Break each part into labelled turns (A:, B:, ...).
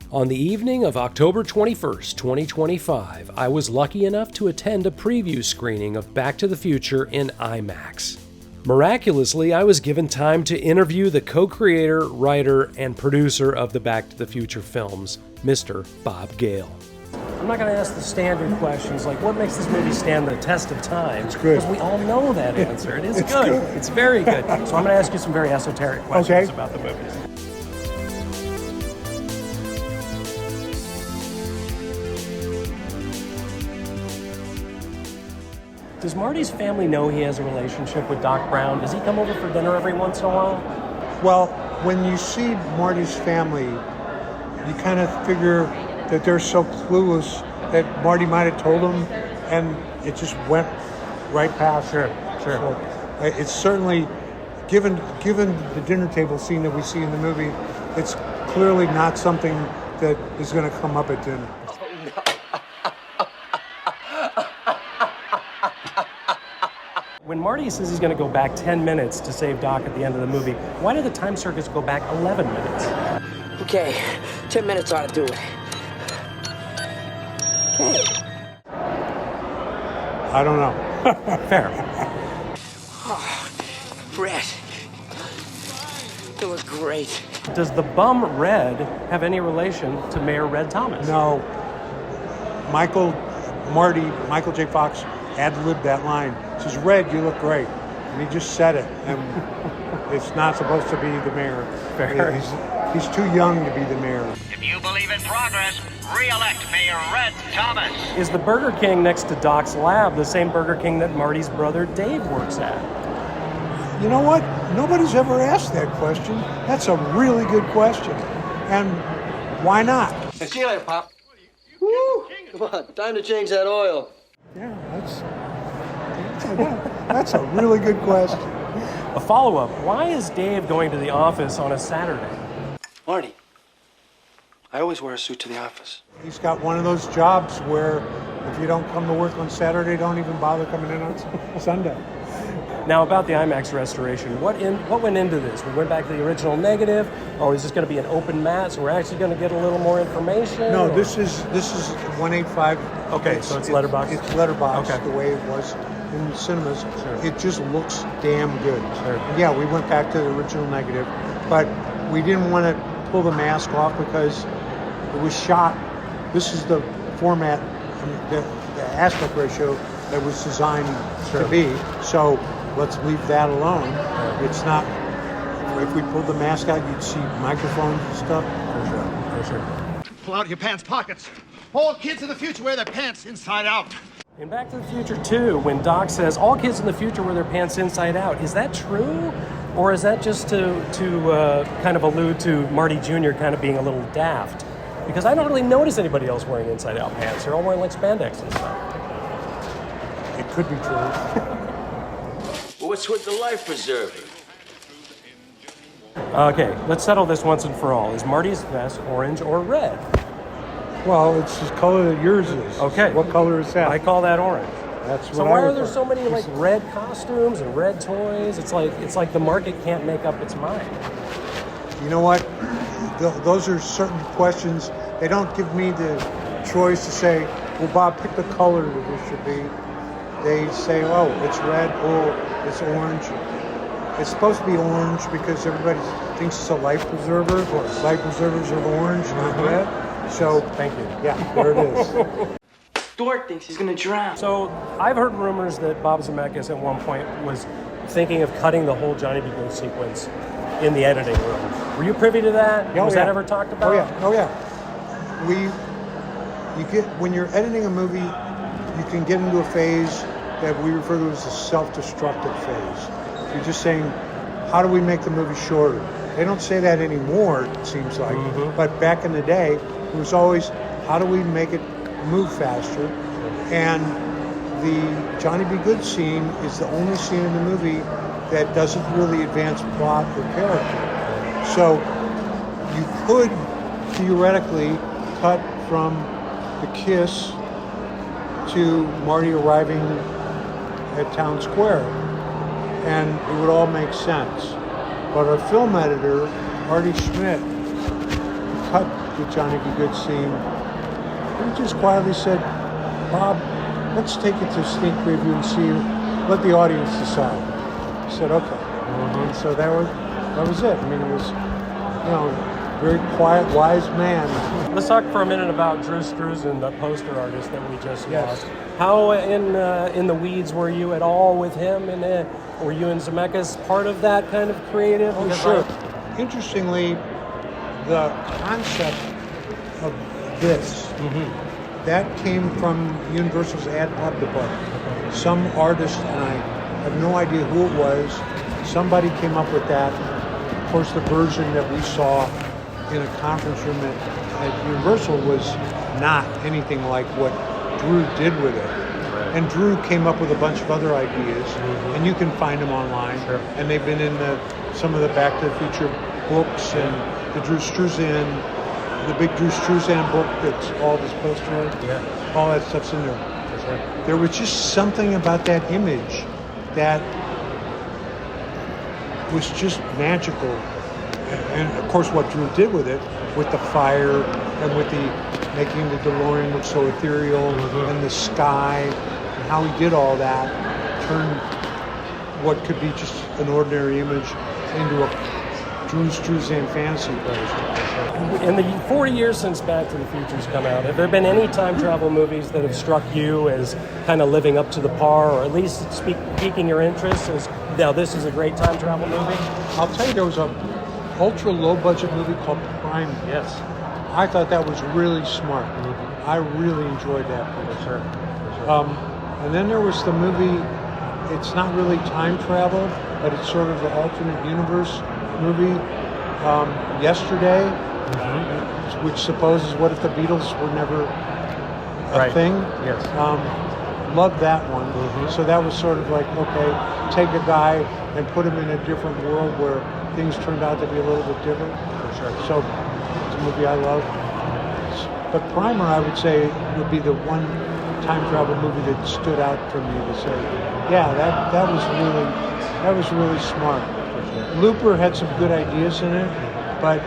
A: On the evening of October 21st, 2025, I was lucky enough to attend a preview screening of Back to the Future in IMAX. Miraculously, I was given time to interview the co-creator, writer, and producer of the Back to the Future films, Mr. Bob Gale. I'm not going to ask the standard questions like what makes this movie stand the test of time.
B: It's good.
A: Because we all know that answer. It is good. It's very good. So I'm going to ask you some very esoteric questions about the movies. Does Marty's family know he has a relationship with Doc Brown? Does he come over for dinner every once in a while?
B: Well, when you see Marty's family, you kind of figure that they're so clueless that Marty might have told them, and it just went right past.
A: Sure.
B: So, it's certainly, given the dinner table scene that we see in the movie, it's clearly not something that is going to come up at dinner.
A: When Marty says he's going to go back 10 minutes to save Doc at the end of the movie, why did the time circus go back 11 minutes?
C: Okay, 10 minutes ought to do it. Okay.
B: I don't know.
A: Fair.
C: Oh, Red. You look great.
A: Does the bum Red have any relation to Mayor Red Thomas?
B: No. Michael J. Fox ad-libbed that line. He says, "Red, you look great." And he just said it. And it's not supposed to be the mayor.
A: Fair.
B: He's too young to be the mayor.
D: If you believe in progress, re-elect Mayor Red Thomas.
A: Is the Burger King next to Doc's lab the same Burger King that Marty's brother Dave works at?
B: You know what? Nobody's ever asked that question. That's a really good question. And why not?
E: See you later, Pop. Woo! Come on, time to change that oil.
B: Yeah, that's a really good question.
A: A follow-up, why is Dave going to the office on a Saturday?
E: Marty, I always wear a suit to the office.
B: He's got one of those jobs where if you don't come to work on Saturday, don't even bother coming in on Sunday.
A: Now about the IMAX restoration, what went into this? We went back to the original negative, or is this going to be an open mat, so we're actually going to get a little more information?
B: No,
A: or?
B: This is 185.
A: Okay, so it's letterbox.
B: It's letterbox,
A: Okay.
B: the way it was in the cinemas.
A: Sure.
B: It just looks damn good.
A: Sure.
B: And yeah, we went back to the original negative, but we didn't want to pull the mask off because it was shot. This is the format, the aspect ratio that was designed to be. So let's leave that alone. It's not. If we pulled the mask out, you'd see microphones and stuff.
A: For sure.
F: Pull out your pants pockets. All kids in the future wear their pants inside out.
A: In Back to the Future 2, when Doc says all kids in the future wear their pants inside out, is that true? Or is that just to kind of allude to Marty Jr. kind of being a little daft? Because I don't really notice anybody else wearing inside out pants. They're all wearing like spandex and stuff.
B: It could be true.
E: What's with the life preserver?
A: Okay, let's settle this once and for all. Is Marty's vest orange or red?
B: Well, it's the color that yours is.
A: Okay.
B: What color is that?
A: I call that orange.
B: That's what
A: So
B: I
A: why are
B: would
A: there
B: call
A: so
B: it.
A: many like red costumes and red toys? It's like the market can't make up its mind.
B: You know what? Those are certain questions. They don't give me the choice to say, well, Bob, pick the color that this should be. They say, oh, it's red, oh, it's orange. It's supposed to be orange because everybody thinks it's a life preserver. Of course. Life preservers are orange, not red. So,
A: Thank you.
B: yeah, there it is.
C: Dork thinks he's gonna drown.
A: So I've heard rumors that Bob Zemeckis at one point was thinking of cutting the whole Johnny B. Good sequence in the editing room. Were you privy to that?
B: Oh,
A: Was
B: yeah.
A: that ever talked about?
B: Oh yeah. When you're editing a movie, you can get into a phase that we refer to as the self-destructive phase. You're just saying, how do we make the movie shorter? They don't say that anymore, it seems like. But back in the day, it was always, how do we make it move faster? And the Johnny B. Good scene is the only scene in the movie that doesn't really advance plot or character. So you could theoretically cut from the kiss to Marty arriving at Town Square, and it would all make sense. But our film editor, Artie Schmidt, cut with Johnny B. Good scene. He just quietly said, Bob, let's take it to sneak preview and see, let the audience decide. I said, okay. And so that was it. I mean, it was, very quiet, wise man.
A: Let's talk for a minute about Drew Struzan, the poster artist that we just
B: Yes.
A: lost. How in the weeds were you at all with him? And were you and Zemeckis part of that kind of creative?
B: Oh, sure. Interestingly, the concept of this, that came from Universal's ad pub department. Some artist, and I have no idea who it was, somebody came up with that. Of course, the version that we saw in a conference room at Universal was not anything like what Drew did with it. Right. And Drew came up with a bunch of other ideas, and you can find them online. Sure. And they've been in some of the Back to the Future books and the Drew Struzan, the big Drew Struzan book that's all this poster art. Yeah. All that stuff's in there. That's right. There was just something about that image that was just magical. And of course what Drew did with it, with the fire and with the making the DeLorean look so ethereal and the sky, and how he did all that, turned what could be just an ordinary image into a Drew Struzan fantasy place.
A: In the 40 years since Back to the Future's come out, have there been any time travel movies that have struck you as kind of living up to the par, or at least piquing your interest as, now this is a great time travel movie?
B: I'll tell you, there was a ultra low budget movie called Prime.
A: Yes.
B: I thought that was really smart. I really enjoyed that.
A: For sure.
B: And then there was the movie, it's not really time travel, but it's sort of the alternate universe movie, Yesterday, which supposes what if the Beatles were never a thing.
A: Yes.
B: Loved that one. So that was sort of like, okay, take a guy and put him in a different world where things turned out to be a little bit different.
A: For sure.
B: So it's a movie I love. But Primer, I would say, would be the one time travel movie that stood out for me to say, yeah, that was really smart. Looper had some good ideas in it, but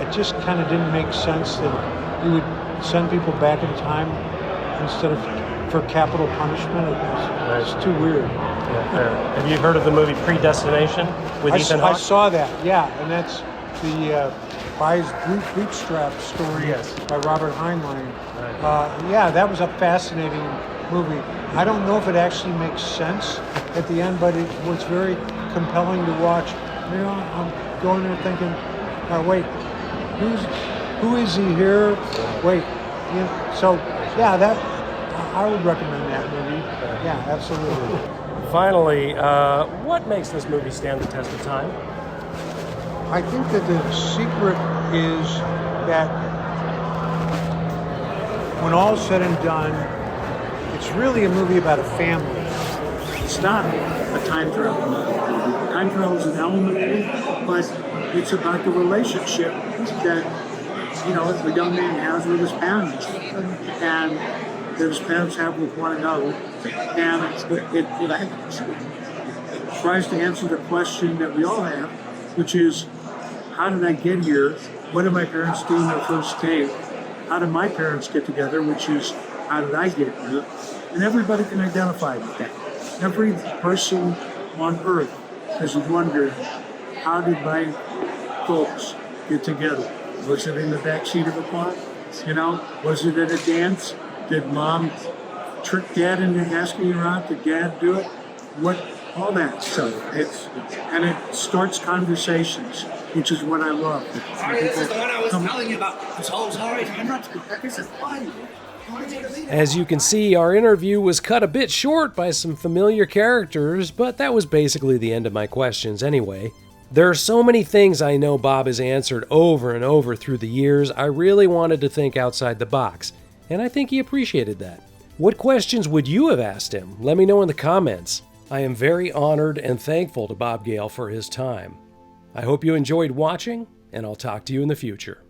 B: it just kind of didn't make sense that you would send people back in time instead of for capital punishment. It's too weird.
A: Yeah, fair. Have you heard of the movie Predestination with Ethan Hawke?
B: I saw that, yeah, and that's the by his bootstrap story by Robert Heinlein. Right. Yeah, that was a fascinating movie. I don't know if it actually makes sense at the end, but it was very compelling to watch. I'm going there thinking, wait, who is he here? Wait, so yeah, that I would recommend that movie. Yeah, absolutely.
A: Finally, what makes this movie stand the test of time?
B: I think that the secret is that when all's said and done, it's really a movie about a family. It's not a time travel movie. Time travel is an element of it, but it's about the relationship that, the young man has with his parents, and that his parents have with one another. And it tries to answer the question that we all have, which is, how did I get here? What did my parents do in their first date? How did my parents get together? Which is, how did I get here? And everybody can identify with that. Every person on Earth has wondered, how did my folks get together? Was it in the backseat of a car? Was it at a dance? Did mom trick dad into asking her out? Did dad do it? All that stuff. It starts conversations, which is what I love.
G: This is the one I was telling you about. I'm so sorry. This is fun.
A: As you can see, our interview was cut a bit short by some familiar characters, but that was basically the end of my questions anyway. There are so many things I know Bob has answered over and over through the years, I really wanted to think outside the box, and I think he appreciated that. What questions would you have asked him? Let me know in the comments. I am very honored and thankful to Bob Gale for his time. I hope you enjoyed watching, and I'll talk to you in the future.